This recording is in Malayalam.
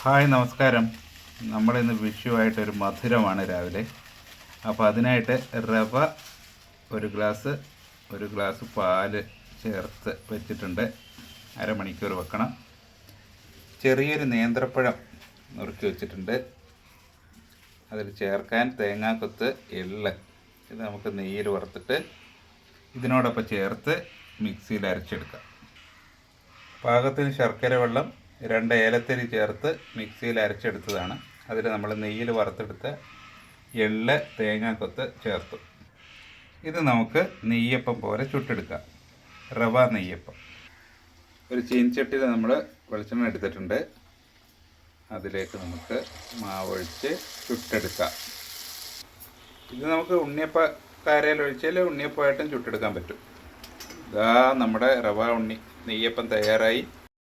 ഹായ് നമസ്കാരം. നമ്മളിന്ന് വിഷുവായിട്ടൊരു മധുരമാണ് രാവിലെ. അപ്പോൾ അതിനായിട്ട് റവ ഒരു ഗ്ലാസ് പാല് ചേർത്ത് വെച്ചിട്ടുണ്ട്. അരമണിക്കൂർ വെക്കണം. ചെറിയൊരു നേന്ത്രപ്പഴം നുറുക്കി വെച്ചിട്ടുണ്ട്. അതിൽ ചേർക്കാൻ തേങ്ങാക്കൊത്ത്, എള്ള്. ഇത് നമുക്ക് നെയ്യിൽ വറുത്തിട്ട് ഇതിനോടൊപ്പം ചേർത്ത് മിക്സിയിൽ അരച്ചെടുക്കാം. പാകത്തിന് ശർക്കര വെള്ളം, 2 ഏലത്തിരി ചേർത്ത് മിക്സിയിൽ അരച്ചെടുത്തതാണ്. അതിൽ നമ്മൾ നെയ്യിൽ വറുത്തെടുത്ത എള്ള്, തേങ്ങാക്കൊത്ത് ചേർത്തു. ഇത് നമുക്ക് നെയ്യപ്പം പോലെ ചുട്ടെടുക്കാം. റവ നെയ്യപ്പം. ഒരു ചീനച്ചട്ടിയിൽ നമ്മൾ വെളിച്ചെണ്ണ എടുത്തിട്ടുണ്ട്. അതിലേക്ക് നമുക്ക് മാവൊഴിച്ച് ചുട്ടെടുക്കാം. ഇത് നമുക്ക് ഉണ്ണിയപ്പക്കാരയിൽ ഒഴിച്ചാൽ ഉണ്ണിയപ്പമായിട്ടും ചുട്ടെടുക്കാൻ പറ്റും. ഇതാ നമ്മുടെ റവ നെയ്യപ്പം തയ്യാറായി.